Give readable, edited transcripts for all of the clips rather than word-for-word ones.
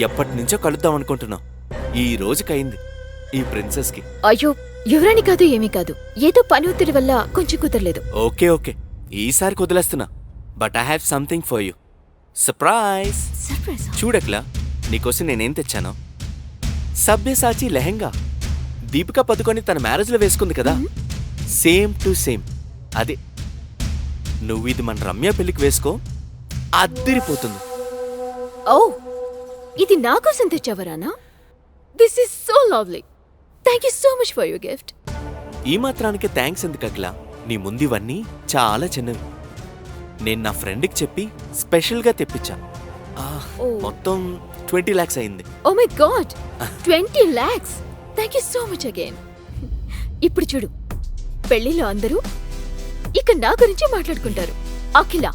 ఎప్పటి నుంచో కలుద్దాం అనుకుంటున్నాం. ఈ రోజుకయింది ఈ ప్రిన్సెస్ కి. అయ్యో, యువరాణి కాదు, ఏమీ కాదు. ఏదో పని ఒత్తిడి వల్ల కొంచెం కుదరలేదు. ఓకే ఓకే, ఈసారి కుదిలేస్తున్నా. But I have something for you. Surprise. చూడక్లా, నీకోసం నేనేం తెచ్చాను. సభ్యసాచి లెహెంగా. దీపికా పదుకొని తన మ్యారేజ్లో వేసుకుంది కదా, సేమ్ టు సేమ్ అదే. నువ్వు ఇది మన రమ్య పెళ్లికి వేసుకో, అద్దిరిపోతుంది. ఓ, ఇది నా కోసం తెచ్చావరానా? This is so lovely. Thank you so much for your gift. ఈ మాత్రానికి థ్యాంక్స్ ఎందుకు అఖిల? నీ ముందు ఇవన్నీ చాలా చిన్నవి. నేను నా ఫ్రెండ్కి చెప్పి స్పెషల్గా తెప్పించా. మొత్తం 20 lakhs అయింది. Oh my god, 20 lakhs. Thank you so much again. ఇప్పుడు చూడు, పెళ్లిలో అందరూ ఇక నా గురించి మాట్లాడుకుంటారు. అఖిల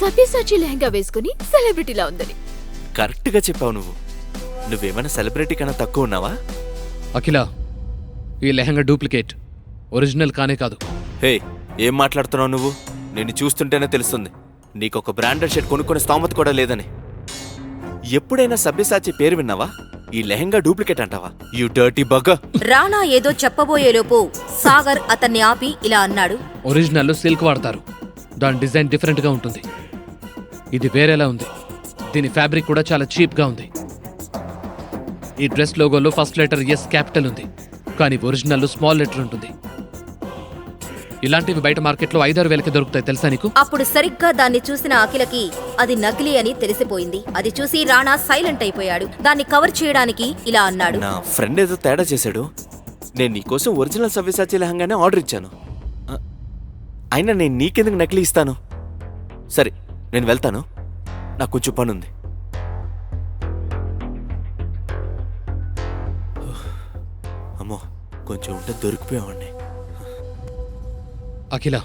సభ్యసాచి లెహంగా వేసుకుని సెలబ్రిటీలా ఉందని. కరెక్ట్గా చెప్పావు నువ్వు. నువ్వేమైనా సెలబ్రిటీ కన్నా తక్కువ ఉన్నావా? అఖిల, ఈ లెహంగా డూప్లికేట్, ఒరిజినల్ కానే కాదు. హే, ఏం మాట్లాడుతున్నావు నువ్వు? నిన్ను చూస్తుంటేనే తెలుస్తుంది నీకొక బ్రాండెడ్ షర్ట్ కొనుక్కునే స్తోమత కూడా లేదని. ఎప్పుడైనా సభ్యసాచి పేరు విన్నావా? ఈ లెహంగా డూప్లికేట్ అంటావా? యు డర్టీ బగ్గ. రాణా ఏదో చెప్పబోయేలోపు సాగర్ అతన్ని ఆపి ఇలా అన్నాడు. ఒరిజినల్లో సిల్క్ వాడతారు, దాని డిజైన్ డిఫరెంట్ గా ఉంటుంది. ఇది వేరేలా ఉంది. దీని ఫ్యాబ్రిక్ కూడా చాలా చీప్ గా ఉంది. ఈ డ్రెస్ లోగోలో ఫస్ట్ లెటర్ ఎస్ క్యాపిటల్ ఉంది, కానీ ఒరిజినల్లో స్మాల్ లెటర్ ఉంటుంది. ఇలాంటివి బయట మార్కెట్లో 5-6 వేలకి దొరుకుతాయి, తెలుసా నీకు? అప్పుడు సరిగ్గా దాన్ని చూసిన అఖిలకి అది నకిలీ అని తెలిసిపోయింది. అది చూసి రాణా సైలెంట్ అయిపోయాడు. దాన్ని కవర్ చేయడానికి ఇలా అన్నాడు. నా ఫ్రెండ్ ఏదో తేడా చేశాడు. నేను నీకోసం ఒరిజినల్ సవ్యసాచి లెహంగానే ఆర్డర్ ఇచ్చాను. అయినా నేను నీకెందుకు నకిలీ ఇస్తాను? సరే, నేను వెళ్తాను, నాకు కొంచెం పనుంది. అమ్మో, కొంచెం ఉంటే దొరికిపోయావండి. అఖిల,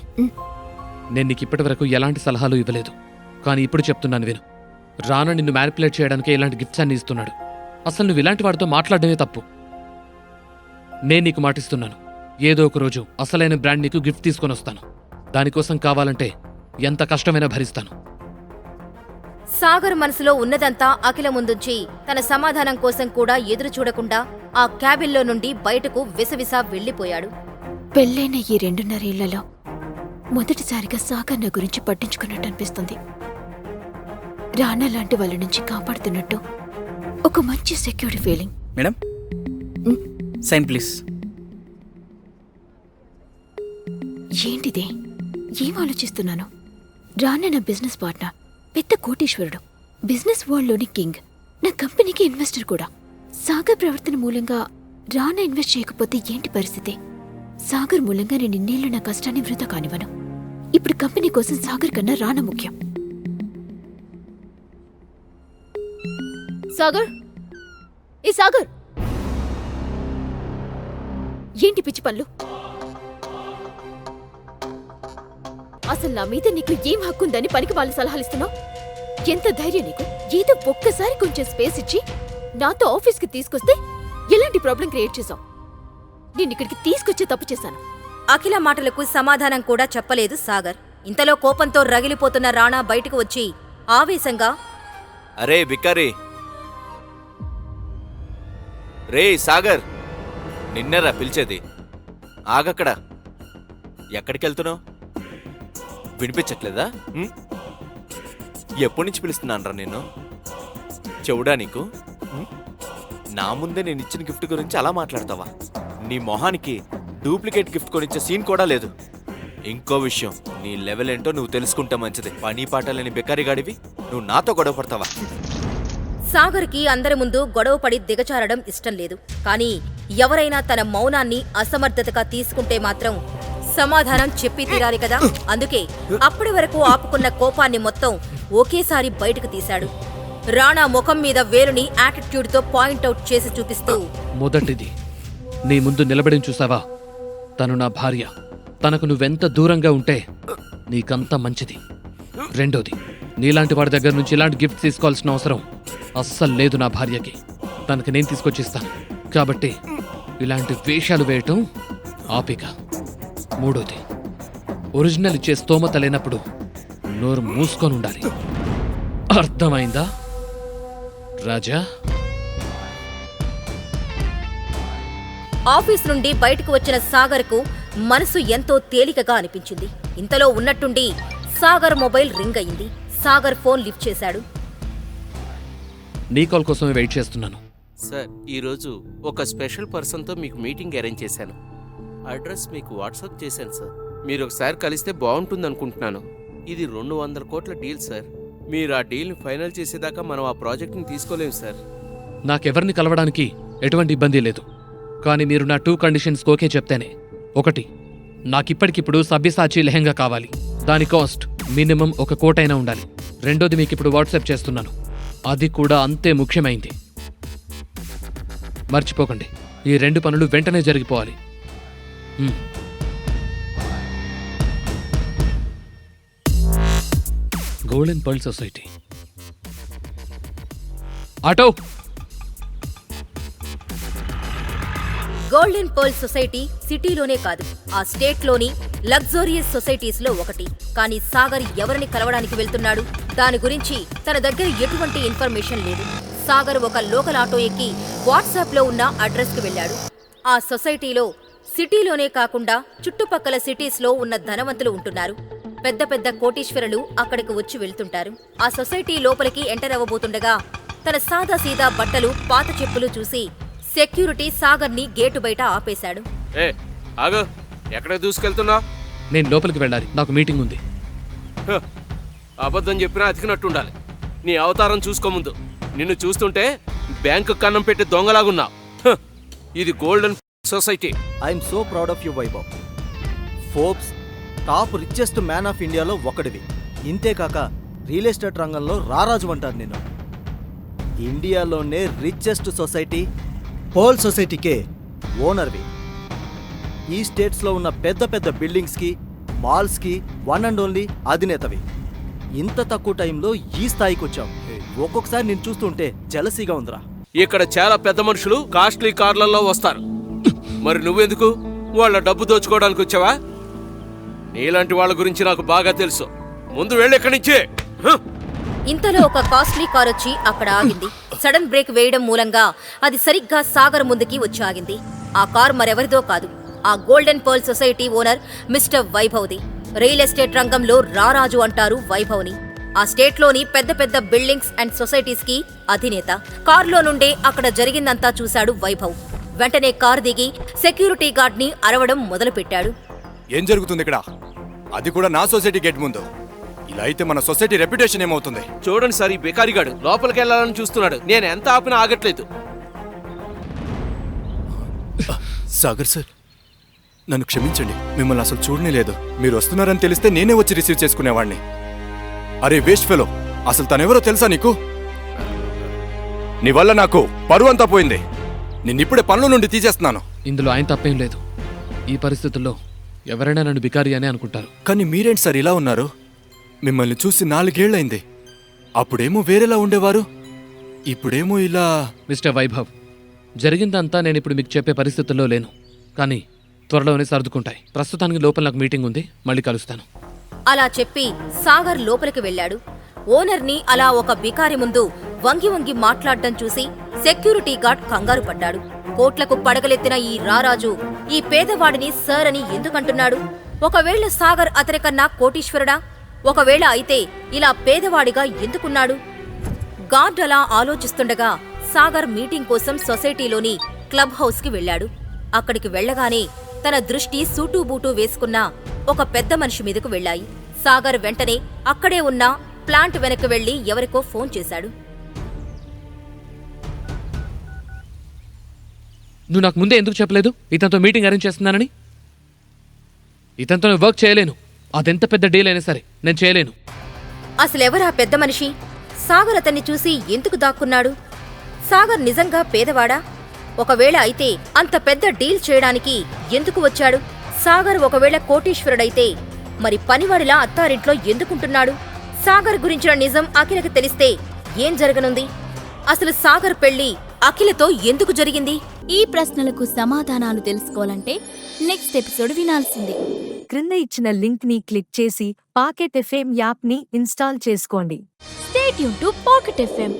నేను నీకు ఇప్పటి వరకు ఎలాంటి సలహాలు ఇవ్వలేదు, కానీ ఇప్పుడు చెప్తున్నాను విను. రానా నిన్ను మ్యానిపులేట్ చేయడానికి ఇలాంటి గిఫ్ట్స్ అన్ని ఇస్తున్నాడు. అసలు నువ్వు ఇలాంటి వాడితో మాట్లాడడమే తప్పు. నేను నీకు మాటిస్తున్నాను, ఏదో ఒక రోజు అసలైన బ్రాండ్ నీకు గిఫ్ట్ తీసుకొని వస్తాను. దానికోసం కావాలంటే ఎంత కష్టమైనా భరిస్తాను. సాగర్ మనసులో ఉన్నదంతా అఖిల ముందుంచి తన సమాధానం కోసం కూడా ఎదురు చూడకుండా ఆ క్యాబిన్లో నుండి బయటకు విసవిసా వెళ్లిపోయాడు. పెళ్ళైన ఈ 2.5 ఏళ్లలో మొదటిసారిగా సాగర్ నా గురించి పట్టించుకున్నట్టు అనిపిస్తుంది. రానా లాంటి వాళ్ళ నుంచి కాపాడుతున్నట్టు ఒక మంచి security feeling. Madam, sign please. ఏంటిది? ఏం ఆలోచిస్తున్నాను? రానా నా బిజినెస్ పార్ట్నర్, పెద్ద కోటీశ్వరుడు, బిజినెస్ వరల్డ్లోని కింగ్, నా కంపెనీకి ఇన్వెస్టర్ కూడా. సాగర్ ప్రవర్తన మూలంగా రానా ఇన్వెస్ట్ చేయకపోతే ఏంటి పరిస్థితి? సాగర్ మూలంగా నేను ఇన్నేళ్లు నా కష్టాన్ని వృధా కానివ్వను. ఇప్పుడు కంపెనీ కోసం సాగర్ కన్నా రానా ముఖ్యం. సాగర్, ఏ సాగర్, ఏంటి పిచ్చి పనులు? అసలు నా మీద నీకు ఏం హక్కుందని పనికి వాళ్ళు సలహాలిస్తున్నావు? ఎంత ధైర్యం నీకు? ఏదో ఒక్కసారి కొంచెం స్పేస్ ఇచ్చి నాతో ఆఫీస్కి తీసుకొస్తే ఎలాంటి ప్రాబ్లం క్రియేట్ చేశావు? నిన్నిక్కడికి తీసుకొచ్చే తప్పు చేశాను. అఖిల మాటలకు సమాధానం కూడా చెప్పలేదు సాగర్. ఇంతలో కోపంతో రగిలిపోతున్న రాణా బయటకు వచ్చి ఆవేశంగా, అరే బికారి, రే సాగర్, నిన్నరా పిలిచేది? ఆగక్కడ. ఎక్కడికెళ్తున్నావు? వినిపించట్లేదా? ఎప్పటి నుంచి పిలుస్తున్నానరా నేను? చెవుడా నీకు? నా ముందే నేను ఇచ్చిన గిఫ్ట్ గురించి అలా మాట్లాడతావా? నీ మొహానికి డూప్లికేట్ గిఫ్ట్ కొనిచ్చే సీన్ కూడా లేదు. ఇంకో విషయం, నీ లెవెల్ ఏంటో నువ్వు తెలుసుకుంటే మంచిది. పని పాట లేని బెకారిగాడివి నువ్వు నాతో గొడవ పడతావా? సాగర్కి అందరి ముందు గొడవపడి దిగచారడం ఇష్టం లేదు. కానీ ఎవరైనా తన మౌనాన్ని అసమర్థతగా తీసుకుంటే మాత్రం సమాధానం చెప్పి తీరాలి కదా. అందుకే అప్పటి వరకు ఆపుకున్న కోపాన్ని మొత్తం ఒకేసారి బయటకు తీశాడు. రాణా ముఖం మీద వేలుని యాటిట్యూడ్తో పాయింట్అవుట్ చేసి చూపిస్తూ, మొదటిది, నీ ముందు నిలబడి చూసావా? తను నా భార్య. తనకు నువ్వెంత దూరంగా ఉంటే నీకంత మంచిది. రెండోది, నీలాంటి వాడి దగ్గర నుంచి ఇలాంటి గిఫ్ట్ తీసుకోవాల్సిన అవసరం అస్సలు లేదు నా భార్యకి. తనకి నేను తీసుకొచ్చిస్తాను. కాబట్టి ఇలాంటి వేషాలు వేయటం ఆపిక. మూడోది, ఒరిజినల్ ఇచ్చే స్తోమత లేనప్పుడు నోరు మూసుకొని ఉండాలి. అర్థమైందా? రాజా, ఆఫీస్ నుండి బయటకు వచ్చిన సాగర్కు మనసు ఎంతో తేలికగా అనిపించింది. ఇంతలో ఉన్నట్టుండి సాగర్ మొబైల్ రింగ్ అయింది. సాగర్ ఫోన్ లిఫ్ట్ చేశాడు. నీ కాల్ కోసమే వెయిట్ చేస్తున్నాను. సార్, ఈరోజు ఒక స్పెషల్ పర్సన్తో మీకు మీటింగ్ అరేంజ్ చేశాను. అడ్రస్ మీకు వాట్సాప్ చేశాను సార్. మీరు ఒకసారి కలిస్తే బాగుంటుంది అనుకుంటున్నాను. ఇది 200 కోట్ల డీల్ సార్. మీరు ఆ డీల్ని ఫైనల్ చేసేదాకా మనం ఆ ప్రాజెక్ట్ని తీసుకోలేము సార్. నాకెవరిని కలవడానికి ఎటువంటి ఇబ్బంది లేదు. కానీ మీరు నా 2 కండిషన్స్ ఓకే చెప్తేనే. 1, నాకిప్పటికిప్పుడు సభ్యసాచి లెహంగా కావాలి. దాని కాస్ట్ మినిమం 1 కోటి అయినా ఉండాలి. 2ది మీకిప్పుడు వాట్సాప్ చేస్తున్నాను. అది కూడా అంతే ముఖ్యమైంది. మర్చిపోకండి, ఈ 2 పనులు వెంటనే జరిగిపోవాలి. Golden pearl society. Auto. Golden pearl society సిటీలోనే కాదు, ఆ స్టేట్లోని లగ్జోరియస్ సొసైటీస్లో ఒకటి. కానీ సాగర్ ఎవరిని కలవడానికి వెళ్తున్నాడు? దాని గురించి తన దగ్గర ఎటువంటి ఇన్ఫర్మేషన్ లేదు. సాగర్ ఒక లోకల్ ఆటో ఎక్కి వాట్సాప్లో ఉన్న అడ్రస్కి వెళ్ళాడు. ఆ సొసైటీలో సిటీలోనే కాకుండా చుట్టుపక్కల సిటీస్లో ఉన్న ధనవంతులు ఉంటున్నారు. పెద్ద పెద్ద కోటీశ్వరులు అక్కడికి వచ్చి వెళ్తుంటారు. ఆ సొసైటీ లోపలికి ఎంటర్ అవ్వబోతుండగా తన సాదాసీదా బట్టలు, పాత చెప్పులు చూసి సెక్యూరిటీ సాగర్ని గేటు బయట ఆపేశాడు. ఏ ఆగు, ఎక్కడ దూసుకెళ్తున్నా? నేను లోపలికి వెళ్ళాలి, నాకు మీటింగ్ ఉంది. అబద్ధం చెప్పినా అతికినట్టుండాలి. నీ అవతారం చూసుకో ముందు. నిన్ను చూస్తుంటే బ్యాంకు కన్నం పెట్టి దొంగలాగున్నా. ఇది golden society. I'm so proud of you Vaibhav. Forbes top richest man of ఇండియాలో ఒకటివి. ఇంతేకాక రియల్ ఎస్టేట్ రంగంలో రారాజు అంటారు నేను. ఇండియాలోనే రిచెస్ట్ సొసైటీ పర్ల్ సొసైటీకే ఓనర్వి. ఈ స్టేట్స్లో ఉన్న పెద్ద పెద్ద బిల్డింగ్స్కి, మాల్స్కి వన్ అండ్ ఓన్లీ అధినేతవి. ఇంత తక్కువ టైంలో ఈ స్థాయికి వచ్చాం. ఒక్కొక్కసారి నేను చూస్తుంటే జలసీగా ఉందిరా. ఇక్కడ చాలా పెద్ద మనుషులు కాస్ట్లీ కార్లలో వస్తారు. మరి నువ్వెందుకు వాళ్ళ డబ్బు దోచుకోవడానికి వచ్చావా? నీలాంటి వాళ్ళ గురించి నాకు బాగా తెలుసు. ముందు వెళ్ళి ఇక్కడి నుంచి. ఇంతలో ఒక కాస్ట్లీ కార్ వచ్చి అక్కడ ఆగింది. సడన్ బ్రేక్ వేయడం మూలంగా అది సరిగ్గా సాగర్ ముందుకి వచ్చి ఆగింది. ఆ కార్ మరెవరిదో కాదు, ఆ golden pearl society owner mister వైభవ్ది. రియల్ ఎస్టేట్ రంగంలో రారాజు అంటారు వైభవ్ని. ఆ స్టేట్లోని పెద్ద పెద్ద బిల్డింగ్స్ అండ్ సొసైటీస్కి అధినేత. కారులో నుండే అక్కడ జరిగిందంతా చూశాడు వైభవ్. వెంటనే కారు దిగి సెక్యూరిటీ గార్డ్ని అరవడం మొదలుపెట్టాడు. ఏం జరుగుతుంది ఇక్కడ? అది కూడా నా సొసైటీ గేట్ ముందు. ఇలా అయితే మన సొసైటీ రెప్యుటేషన్ ఏమవుతుంది? చూడండి సార్, ఈ బేకారిగాడు లోపలికి వెళ్ళాలని చూస్తున్నాడు. నేను ఎంత ఆపినా ఆగట్లేదు. సాగర్ సార్, నన్ను క్షమించండి. మిమ్మల్ని అసలు చూడనే లేదు. మీరు వస్తున్నారని తెలిస్తే నేనే వచ్చి రిసీవ్ చేసుకునేవాడిని. అరే వేస్ట్ ఫెలో, అసలు తనెవరో తెలుసా నీకు? నీ వల్ల నాకు పరువంతా పోయింది. నిన్నిప్పుడే పనుల నుండి తీసేస్తున్నాను. ఇందులో ఆయన తప్పేం లేదు. ఈ పరిస్థితుల్లో ఎవరైనా నన్ను బికారి అని అనుకుంటారు. కానీ మీరేంటి సార్ ఇలా ఉన్నారు? మిమ్మల్ని చూసి 4 ఏళ్లైంది. అప్పుడేమో వేరేలా ఉండేవారు, ఇప్పుడేమో ఇలా. మిస్టర్ వైభవ్, జరిగిందంతా నేను ఇప్పుడు మీకు చెప్పే పరిస్థితుల్లో లేను. కానీ త్వరలోనే సర్దుకుంటాయి. ప్రస్తుతానికి లోపల నాకు మీటింగ్ ఉంది, మళ్ళీ కలుస్తాను. అలా చెప్పి సాగర్ లోపలికి వెళ్ళాడు. ఓనర్ని అలా ఒక బికారి ముందు వంగి వంగి మాట్లాడడం చూసి సెక్యూరిటీ గార్డ్ కంగారు పడ్డాడు. కోట్లకు పడగలెత్తిన ఈ రారాజు ఈ పేదవాడిని సర్ అని ఎందుకంటున్నాడు? ఒకవేళ సాగర్ అతనికన్నా కోటీశ్వరుడా? ఒకవేళ అయితే ఇలా పేదవాడిగా ఎందుకున్నాడు? గార్డ్ అలా ఆలోచిస్తుండగా సాగర్ మీటింగ్ కోసం సొసైటీలోని క్లబ్ హౌస్కి వెళ్ళాడు. అక్కడికి వెళ్ళగానే తన దృష్టి సూటూ బూటూ వేసుకున్న ఒక పెద్ద మనిషి మీదకు వెళ్ళాయి. సాగర్ వెంటనే అక్కడే ఉన్న ప్లాంట్ వెనక్కి వెళ్లి ఎవరికో ఫోన్ చేశాడు. నువ్వు నాకు ముందే ఎందుకు చెప్పలేదు ఇతనితో మీటింగ్ అరేంజ్ చేస్తున్నానని? ఇతనితో నేను వర్క్ చేయలేను. అదెంత పెద్ద డీల్ అయినా సరే నేను చేయలేను. అసలెవరా పెద్ద మనిషి? సాగర్ అతన్ని చూసి ఎందుకు దాక్కున్నాడు? సాగర్ నిజంగా పేదవాడా? ఒకవేళ అయితే అంత పెద్ద డీల్ చేయడానికి ఎందుకు వచ్చాడు? సాగర్ ఒకవేళ కోటీశ్వరుడైతే మరి పనివాడిలా అత్తారింట్లో ఎందుకుంటున్నాడు? సాగర్ గురించిన నిజం అఖిలకి తెలిస్తే ఏం జరగనుంది? అసలు సాగర్ పెళ్లి అఖిలతో ఎందుకు జరిగింది? ఈ ప్రశ్నలకు సమాధానాలు తెలుసుకోవాలంటే నెక్స్ట్ ఎపిసోడ్ వినాల్సిందే. క్రింద ఇచ్చిన లింక్ ని క్లిక్ చేసి పాకెట్ ఎఫ్ఎం యాప్ ని ఇన్స్టాల్ చేసుకోండి. Stay tune to pocket FM.